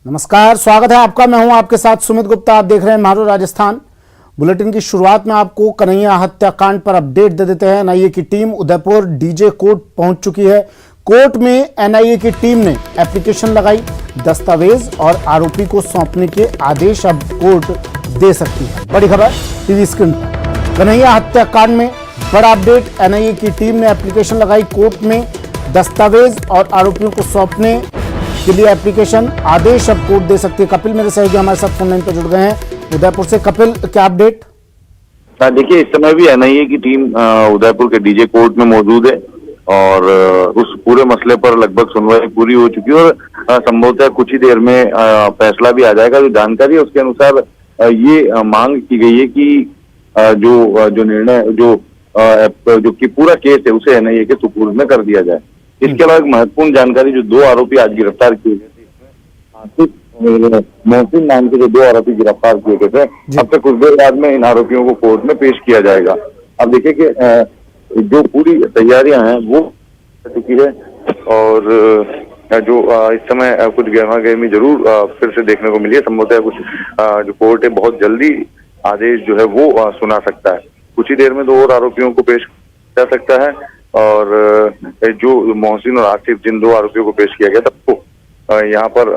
नमस्कार, स्वागत है आपका। मैं हूं आपके साथ सुमित गुप्ता। आप देख रहे हैं मारो राजस्थान। बुलेटिन की शुरुआत में आपको कन्हैया हत्याकांड पर अपडेट दे देते हैं। एनआईए की टीम उदयपुर डीजे कोर्ट पहुंच चुकी है। कोर्ट में एनआईए की टीम ने एप्लीकेशन लगाई। दस्तावेज और आरोपी को सौंपने के आदेश अब कोर्ट दे सकती है। बड़ी खबर टीवी स्क्रीन पर। कन्हैया हत्याकांड में बड़ा अपडेट। एनआईए की टीम ने एप्लीकेशन लगाई कोर्ट में। दस्तावेज और आरोपियों को सौंपने के लिए एप्लीकेशन आदेश अब कोर्ट दे सकती है। कपिल मेरे सहयोगी हमारे साथ फोन लाइन पर जुड़ गए हैं उदयपुर से। कपिल, क्या अपडेट? देखिए, इस समय भी एनआईए की टीम उदयपुर के डीजे कोर्ट में मौजूद है और उस पूरे मसले पर लगभग सुनवाई पूरी हो चुकी है और संभवतः कुछ ही देर में फैसला भी आ जाएगा। जो जानकारी है उसके अनुसार ये मांग की गई है कि जो निर्णय जो कि पूरा केस है उसे एनआईए के सुपुर्द में कर दिया जाए। इसके अलावा एक महत्वपूर्ण जानकारी, जो 2 आरोपी आज गिरफ्तार किए गए थे, मोहसिन नाम के जो 2 आरोपी गिरफ्तार किए गए थे, अब तक कुछ देर बाद में इन आरोपियों को कोर्ट में पेश किया जाएगा। अब देखिए कि जो पूरी तैयारियां हैं वो चुकी है और जो इस समय कुछ गहमा गहमी जरूर फिर से देखने को मिली है। संभवतः कुछ जो कोर्ट है बहुत जल्दी आदेश जो है वो सुना सकता है। कुछ ही देर में 2 और आरोपियों को पेश किया जा सकता है और जो मोहसिन और आसिफ, जिन 2 आरोपियों को पेश किया गया सबको यहाँ पर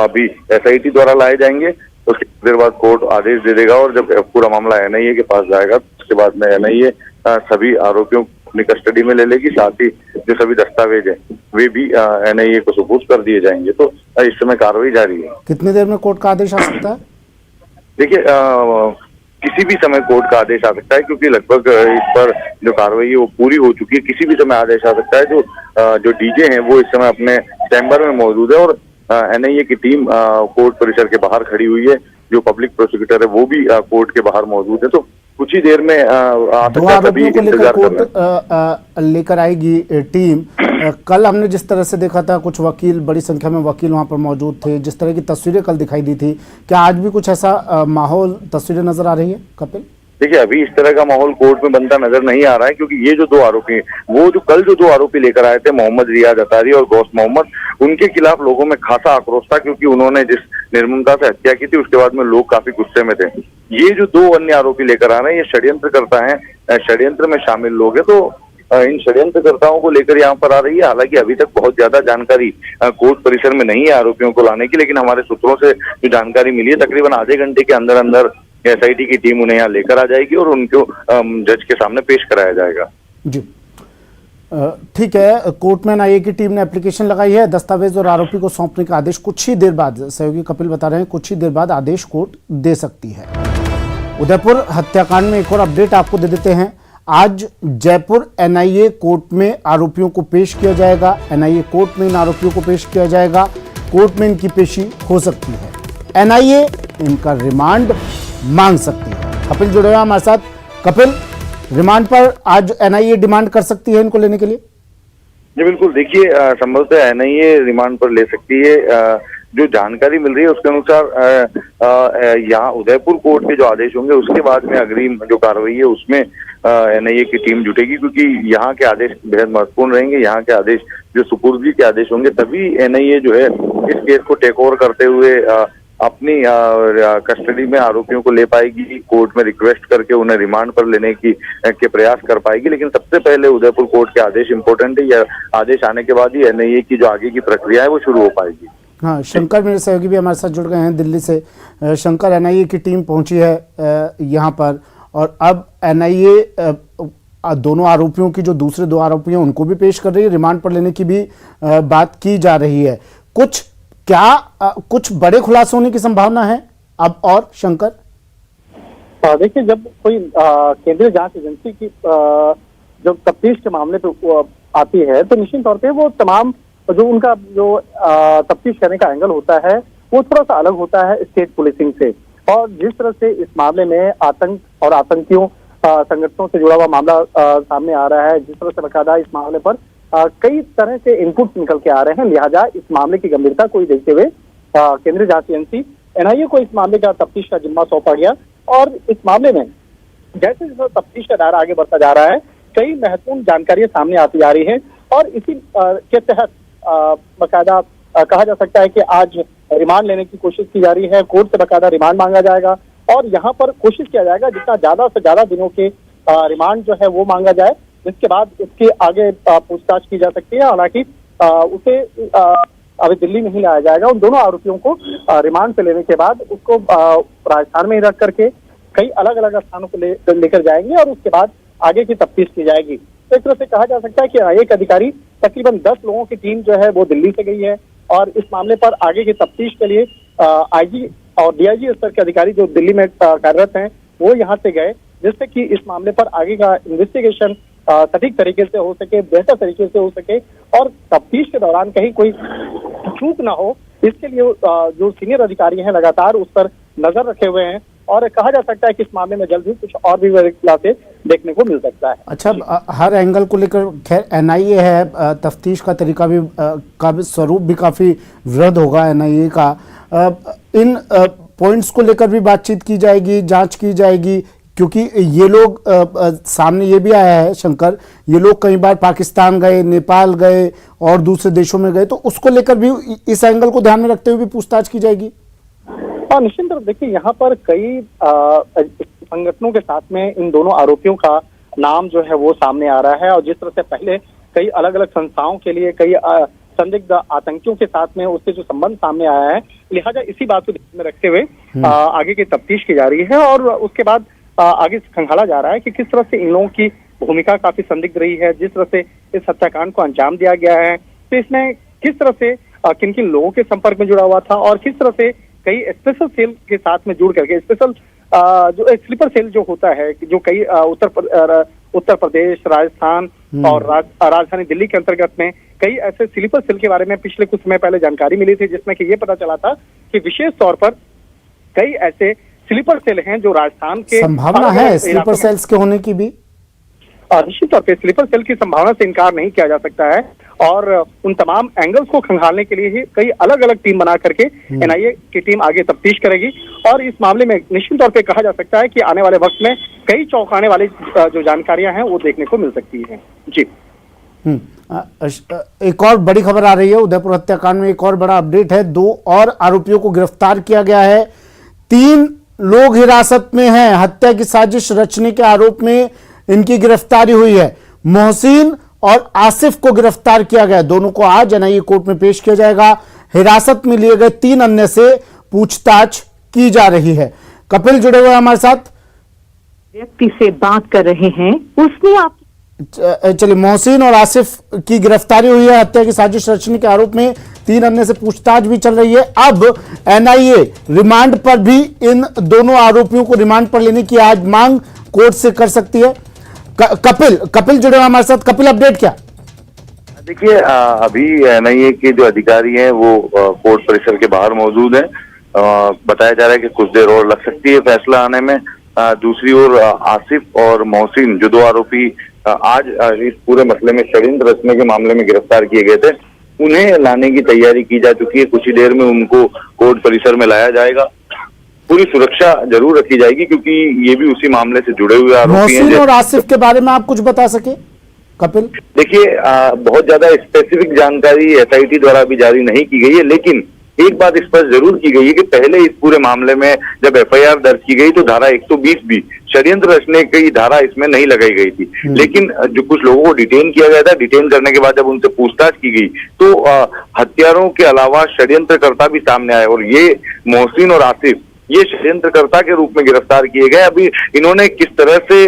अभी एसआईटी द्वारा लाए जाएंगे। उसके देर बाद कोर्ट आदेश दे देगा और जब पूरा मामला एनआईए के पास जाएगा उसके बाद में एनआईए सभी आरोपियों को अपनी कस्टडी में ले लेगी। साथ ही जो सभी दस्तावेज है वे भी एनआईए को सुपुर्द कर दिए जाएंगे। तो इस समय कार्रवाई जारी है। कितनी देर में कोर्ट का आदेश आ सकता है? देखिए, किसी भी समय कोर्ट का आदेश आ सकता है क्योंकि लगभग इस पर जो कार्रवाई है वो पूरी हो चुकी है। किसी भी समय आदेश आ सकता है। जो डीजे हैं वो इस समय अपने चैम्बर में मौजूद है और एनआईए की टीम कोर्ट परिसर के बाहर खड़ी हुई है। जो पब्लिक प्रोसिक्यूटर है वो भी कोर्ट के बाहर मौजूद है। तो कुछ ही देर में आ सकता है। सभी इंतजार कर रहे हैं। लेकर आएगी टीम। कल हमने जिस तरह से देखा था, कुछ वकील, बड़ी संख्या में वकील वहां पर मौजूद थे, जिस तरह की तस्वीरें कल दिखाई दी थी, क्या आज भी कुछ ऐसा माहौल, तस्वीरें नजर आ रही है? कपिल, देखिए, अभी इस तरह का माहौल कोर्ट में बनता नजर नहीं आ रहा है क्योंकि ये जो 2 आरोपी हैं, वो जो कल जो 2 आरोपी लेकर आए थे, मोहम्मद रियाज अतारी और गौस मोहम्मद, उनके खिलाफ लोगों में खासा आक्रोश था क्योंकि उन्होंने जिस निर्ममता से हत्या की थी उसके बाद में लोग काफी गुस्से में थे। ये जो 2 अन्य आरोपी लेकर आ रहे हैं, ये षड्यंत्रकर्ता हैं, षड्यंत्र में शामिल लोग हैं। तो इन षड्यंत्रकर्ताओं को लेकर यहाँ पर आ रही है। हालांकि अभी तक बहुत ज्यादा जानकारी कोर्ट परिसर में नहीं है आरोपियों को लाने की, लेकिन हमारे सूत्रों से जो जानकारी मिली है तकरीबन आधे घंटे के अंदर अंदर एसआईटी की टीम उन्हें यहाँ लेकर आ जाएगी और उनको जज के सामने पेश कराया जाएगा। जी, ठीक है। कोर्ट में एनआईए की टीम ने एप्लीकेशन लगाई है। दस्तावेज और आरोपी को सौंपने का आदेश कुछ ही देर बाद, सहयोगी कपिल बता रहे हैं, कुछ ही देर बाद आदेश कोर्ट दे सकती है। उदयपुर हत्याकांड में एक और अपडेट आपको दे देते हैं। आज जयपुर एनआईए कोर्ट में आरोपियों को पेश किया जाएगा। एनआईए कोर्ट में इन आरोपियों को पेश किया जाएगा। कोर्ट में इनकी पेशी हो सकती है। एनआईए इनका रिमांड मांग सकती है। कपिल जुड़े हुए हमारे साथ। कपिल, रिमांड पर आज एनआईए डिमांड कर सकती है इनको लेने के लिए? जी बिल्कुल। देखिए, संभवतः एनआईए रिमांड पर ले सकती है। जो जानकारी मिल रही है उसके अनुसार यहाँ उदयपुर कोर्ट के जो आदेश होंगे उसके बाद में अग्रिम जो कार्रवाई है उसमें एनआईए की टीम जुटेगी क्योंकि यहाँ के आदेश बेहद महत्वपूर्ण रहेंगे। यहाँ के आदेश जो सुपुर्दगी के आदेश होंगे तभी एनआईए जो है इस केस को टेक ओवर करते हुए अपनी कस्टडी में आरोपियों को ले पाएगी। कोर्ट में रिक्वेस्ट करके उन्हें रिमांड पर लेने के प्रयास कर पाएगी। लेकिन सबसे पहले उदयपुर कोर्ट के आदेश इंपॉर्टेंट है। यह आदेश आने के बाद ही एनआईए की जो आगे की प्रक्रिया है वो शुरू हो पाएगी। हाँ, शंकर मेरे सहयोगी भी हमारे साथ जुड़ गए हैं दिल्ली से। शंकर, एनआईए की टीम पहुंची है यहाँ पर और अब एनआईए दोनों आरोपियों की, जो दूसरे 2 आरोपी हैं उनको भी पेश कर रही है। रिमांड पर लेने की भी बात की जा रही है। कुछ बड़े खुलासे होने की संभावना है अब? और शंकर, देखिए, जब कोई केंद्रीय जांच एजेंसी की जो तफ्तीश के मामले पे आती है तो निश्चित तौर पे वो तमाम जो उनका जो तफ्तीश करने का एंगल होता है वो थोड़ा सा अलग होता है स्टेट पुलिसिंग से। और जिस तरह से इस मामले में आतंक और आतंकियों संगठनों से जुड़ा हुआ मामला सामने आ रहा है, जिस तरह से बकायदा इस मामले पर कई तरह के इनपुट निकल के आ रहे हैं, लिहाजा इस मामले की गंभीरता को देखते हुए केंद्रीय जांच एजेंसी एनआईए को इस मामले का तफ्तीश का जिम्मा सौंपा गया। और इस मामले में जैसे जैसे तफ्तीश का दायरा आगे बढ़ता जा रहा है, कई महत्वपूर्ण जानकारियां सामने आती जा रही है और इसी के तहत बाकायदा कहा जा सकता है कि आज रिमांड लेने की कोशिश की जा रही है। कोर्ट से बकायदा रिमांड मांगा जाएगा और यहाँ पर कोशिश किया जाएगा जितना ज्यादा से ज्यादा दिनों के रिमांड जो है वो मांगा जाए, जिसके बाद उसके आगे पूछताछ की जा सकती है। हालांकि उसे अभी दिल्ली नहीं लाया जाएगा। उन दोनों आरोपियों को रिमांड पे लेने के बाद उसको राजस्थान में ही रख करके कई अलग अलग स्थानों को लेकर जाएंगे और उसके बाद आगे की तफ्तीश की जाएगी। तो एक तरह से कहा जा सकता है कि एक अधिकारी तकरीबन 10 लोगों की टीम जो है वो दिल्ली से गई है और इस मामले पर आगे की तफ्तीश के लिए आईजी और डीआईजी स्तर के अधिकारी जो दिल्ली में कार्यरत हैं वो यहाँ से गए, जिससे कि इस मामले पर आगे का इन्वेस्टिगेशन सटीक तरीके से हो सके, बेहतर तरीके से हो सके और तफ्तीश के दौरान कहीं कोई चूक ना हो, इसके लिए जो सीनियर अधिकारी हैं लगातार उस पर नजर रखे हुए हैं और कहा जा सकता है कि इस मामले में जल्द ही कुछ और भी खुलासे देखने को मिल सकता है। अच्छा, हर एंगल को लेकर खैर एनआईए है, तफ्तीश का तरीका भी का भी स्वरूप भी काफी वृहद होगा एनआईए का। इन पॉइंट्स को लेकर भी बातचीत की जाएगी, जांच की जाएगी, क्योंकि ये लोग सामने ये भी आया है शंकर, ये लोग कई बार पाकिस्तान गए, नेपाल गए और दूसरे देशों में गए, तो उसको लेकर भी इस एंगल को ध्यान में रखते हुए भी पूछताछ की जाएगी। और निश्चित रूप देखिए यहाँ पर कई संगठनों के साथ में इन दोनों आरोपियों का नाम जो है वो सामने आ रहा है और जिस तरह से पहले कई अलग अलग संस्थाओं के लिए कई संदिग्ध आतंकियों के साथ में उससे जो संबंध सामने आया है, लिहाजा इसी बात को ध्यान में रखते हुए आगे की तफ्तीश की जा रही है और उसके बाद आगे खंगाला जा रहा है कि किस तरह से इन लोगों की भूमिका काफी संदिग्ध रही है। जिस तरह से इस हत्याकांड को अंजाम दिया गया है तो इसमें किस तरह से किन किन लोगों के संपर्क में जुड़ा हुआ था और किस तरह से कई स्पेशल सेल के साथ में जुड़ करके स्पेशल जो स्लीपर सेल जो होता है जो कई उत्तर प्रदेश, राजस्थान और राजधानी दिल्ली के अंतर्गत में कई ऐसे स्लीपर सेल के बारे में पिछले कुछ समय पहले जानकारी मिली थी, जिसमें कि ये पता चला था कि विशेष तौर पर कई ऐसे स्लीपर सेल हैं जो राजस्थान के संभावना है स्लीपर सेल्स के होने की भी। निश्चित तौर पे स्लीपर सेल की संभावना से इनकार नहीं किया जा सकता है और उन तमाम एंगल्स को खंगालने के लिए ही कई अलग अलग टीम बना करके एनआईए की टीम आगे तफ्तीश करेगी और इस मामले में निश्चित तौर पे कहा जा सकता है कि आने वाले वक्त में कई चौंकाने वाली जो जानकारियां हैं वो देखने को मिल सकती हैं। जी एक और बड़ी खबर आ रही है, उदयपुर हत्याकांड में एक और बड़ा अपडेट है। 2 और आरोपियों को गिरफ्तार किया गया है। 3 लोग हिरासत में हैं। हत्या की साजिश रचने के आरोप में इनकी गिरफ्तारी हुई है। मोहसिन और आसिफ को गिरफ्तार किया गया। दोनों को आज एनआईए कोर्ट में पेश किया जाएगा। हिरासत में लिए गए 3 अन्य से पूछताछ की जा रही है। कपिल जुड़े हुए हमारे साथ। व्यक्ति से बात कर रहे हैं, उसने आप चलिए, मोहसिन और आसिफ की गिरफ्तारी हुई है। हत्या की साजिश रचने के आरोप में 3 अन्य से पूछताछ भी चल रही है। अब एनआईए रिमांड पर भी इन दोनों आरोपियों को रिमांड पर लेने की आज मांग कोर्ट से कर सकती है। कपिल जुड़े हमारे साथ। कपिल, अपडेट क्या? देखिए, अभी एनआईए के जो अधिकारी हैं वो कोर्ट परिसर के बाहर मौजूद हैं। बताया जा रहा है कि कुछ देर और लग सकती है फैसला आने में। दूसरी ओर आसिफ और मोहसिन जो 2 आरोपी आज इस पूरे मसले में षड्यंत्र रचने के मामले में गिरफ्तार किए गए थे, उन्हें लाने की तैयारी की जा चुकी है। कुछ ही देर में उनको कोर्ट परिसर में लाया जाएगा। पूरी सुरक्षा जरूर रखी जाएगी क्योंकि ये भी उसी मामले से जुड़े हुए आरोपी हैं। मोहसिन और आसिफ के बारे में आप कुछ बता सके कपिल? देखिए, बहुत ज्यादा स्पेसिफिक जानकारी एसआईटी द्वारा अभी जारी नहीं की गई है, लेकिन एक बात स्पष्ट जरूर की गई है कि पहले इस पूरे मामले में जब एफआईआर दर्ज की गई तो धारा 120 भी षड्यंत्र रचने की धारा इसमें नहीं लगाई गई थी। लेकिन जो कुछ लोगों को डिटेन किया गया था, डिटेन करने के बाद जब उनसे पूछताछ की गई तो हत्यारों के अलावा षड्यंत्रकर्ता भी सामने आए और ये मोहसिन और आसिफ ये षड्यंत्रकर्ता के रूप में गिरफ्तार किए गए। अभी इन्होंने किस तरह से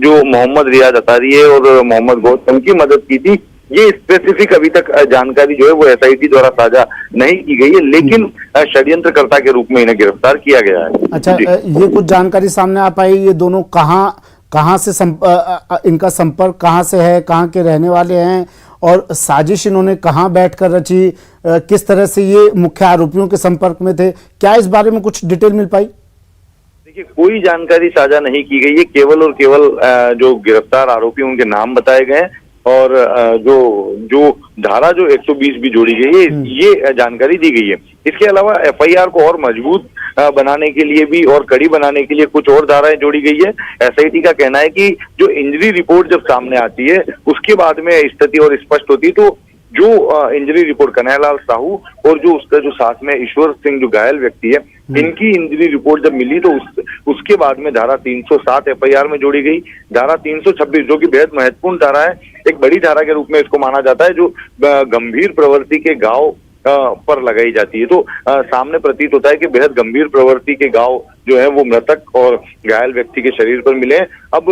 जो मोहम्मद रियाज अतारी है और मोहम्मद गौतम की मदद की थी, ये स्पेसिफिक अभी तक जानकारी जो है वो एसआईटी द्वारा साझा नहीं की गई है, लेकिन षड्यंत्रकर्ता के रूप में इन्हें गिरफ्तार किया गया है। अच्छा, ये कुछ जानकारी सामने आ पाई, ये दोनों कहाँ से इनका संपर्क कहाँ से है, कहाँ के रहने वाले हैं और साजिश इन्होंने कहाँ बैठकर रची, किस तरह से ये मुख्य आरोपियों के संपर्क में थे, क्या इस बारे में कुछ डिटेल मिल पाई? देखिए, कोई जानकारी साझा नहीं की गई है। केवल और केवल जो गिरफ्तार आरोपी उनके नाम बताए गए और जो धारा जो 120 भी जोड़ी गई है ये जानकारी दी गई है। इसके अलावा एफआईआर को और मजबूत बनाने के लिए भी और कड़ी बनाने के लिए कुछ और धाराएं जोड़ी गई है। एसआईटी का कहना है कि जो इंजरी रिपोर्ट जब सामने आती है उसके बाद में स्थिति और स्पष्ट होती है तो जो इंजरी रिपोर्ट कन्हैयालाल साहू और जो उसका जो साथ में ईश्वर सिंह जो घायल व्यक्ति है, इनकी इंजरी रिपोर्ट जब मिली तो उसके बाद में धारा 307 एफआईआर में जोड़ी गई। धारा 326 जो कि बेहद महत्वपूर्ण धारा है, एक बड़ी धारा के रूप में इसको माना जाता है, जो गंभीर प्रवृत्ति के गांव पर लगाई जाती है। तो सामने प्रतीत होता है कि बेहद गंभीर प्रवृत्ति के गांव जो है वो मृतक और घायल व्यक्ति के शरीर पर मिले। अब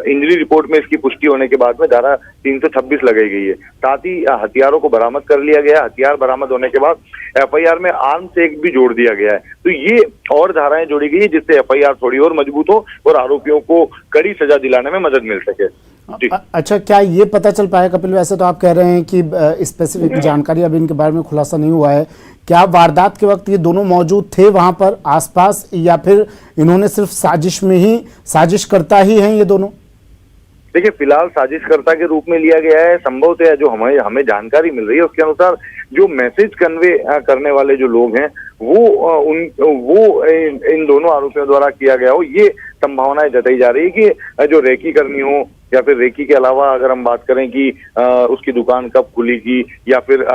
इंजरी रिपोर्ट में इसकी पुष्टि होने के बाद में धारा 326 लगाई गई है। साथ ही हथियारों को बरामद कर लिया गया। हथियार बरामद होने के बाद एफआईआर में आर्म्स एक्ट भी जोड़ दिया गया है। तो ये और धाराएं जोड़ी गई है जिससे एफआईआर थोड़ी और मजबूत हो और आरोपियों को कड़ी सजा दिलाने में मदद मिल सके। अच्छा, क्या ये पता चल पाया कपिल, वैसे तो आप कह रहे हैं कि स्पेसिफिक जानकारी अभी इनके बारे में खुलासा नहीं हुआ है, क्या वारदात के वक्त ये दोनों मौजूद थे वहां पर आसपास, या फिर इन्होंने सिर्फ साजिशकर्ता ही हैं ये दोनों? देखिए, फिलहाल साजिशकर्ता के रूप में लिया गया है। संभवतः जो हमें जानकारी मिल रही है उसके अनुसार जो मैसेज कन्वे करने वाले जो लोग हैं वो इन दोनों आरोपियों द्वारा किया गया हो, ये संभावनाएं जताई जा रही है कि जो रेकी करनी हो, या फिर रेकी के अलावा अगर हम बात करें कि उसकी दुकान कब खुलेगी, या फिर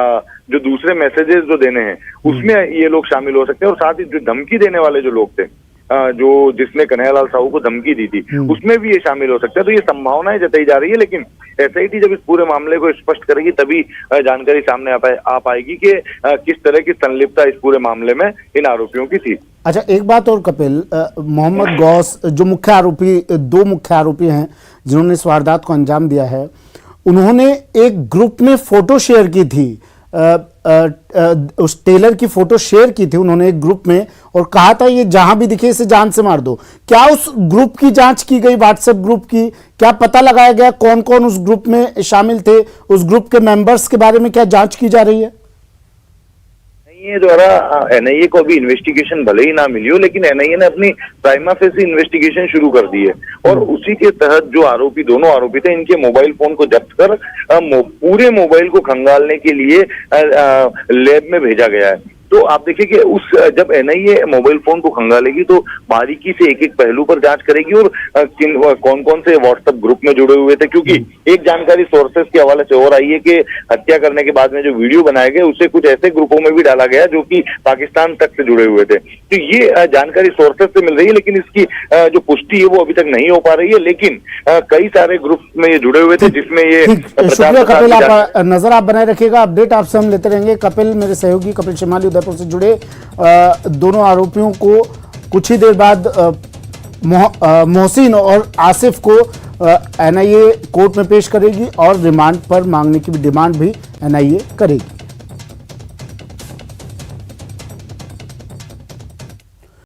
जो दूसरे मैसेजेस जो देने हैं उसमें ये लोग शामिल हो सकते हैं। और साथ ही जो धमकी देने वाले जो लोग थे, जो जिसने कन्हैयालाल साहू को धमकी दी थी, उसमें भी ये शामिल हो सकता है। तो ये संभावनाएं जताई जा रही है, लेकिन एसआईटी जब इस पूरे मामले को स्पष्ट करेगी तभी जानकारी सामने आ पाएगी कि किस तरह की संलिप्तता इस पूरे मामले में इन आरोपियों की थी। अच्छा, एक बात और कपिल, मोहम्मद गौस जो मुख्य आरोपी, दो मुख्य आरोपी हैं जिन्होंने इस वारदात को अंजाम दिया है, उन्होंने एक ग्रुप में फोटो शेयर की थी, उस टेलर की फोटो शेयर की थी उन्होंने एक ग्रुप में, और कहा था ये जहां भी दिखे इसे जान से मार दो। क्या उस ग्रुप की जांच की गई, व्हाट्सएप ग्रुप की? क्या पता लगाया गया कौन कौन उस ग्रुप में शामिल थे? उस ग्रुप के मेंबर्स के बारे में क्या जांच की जा रही है? एनआईए द्वारा एनआईए को अभी इन्वेस्टिगेशन भले ही ना मिली हो, लेकिन एनआईए ने अपनी प्राइमा फेसी इन्वेस्टिगेशन शुरू कर दी है और उसी के तहत जो दोनों आरोपी थे, इनके मोबाइल फोन को जब्त कर पूरे मोबाइल को खंगालने के लिए लैब में भेजा गया है। तो आप देखिए कि जब एनआईए मोबाइल फोन को खंगालेगी तो बारीकी से एक एक पहलू पर जांच करेगी और कौन कौन से व्हाट्सएप ग्रुप में जुड़े हुए थे, क्योंकि एक जानकारी सोर्सेस के हवाले से और आई है कि हत्या करने के बाद में जो वीडियो बनाए गए उसे कुछ ऐसे ग्रुपों में भी डाला गया जो कि पाकिस्तान तक से जुड़े हुए थे। तो ये जानकारी सोर्सेस से मिल रही है, लेकिन इसकी जो पुष्टि है वो अभी तक नहीं हो पा रही है। लेकिन कई सारे ग्रुप में ये जुड़े हुए थे जिसमें ये। शुक्रिया कपिल, आप नजर आप बनाए रखिएगा, अपडेट आपसे हम लेते रहेंगे। कपिल, मेरे सहयोगी कपिल शिमाली उदयपुर से जुड़े। दोनों आरोपियों को कुछ ही देर बाद मोहसिन और आसिफ को एनआईए कोर्ट में पेश करेगी और रिमांड पर मांगने की डिमांड भी एनआईए करेगी।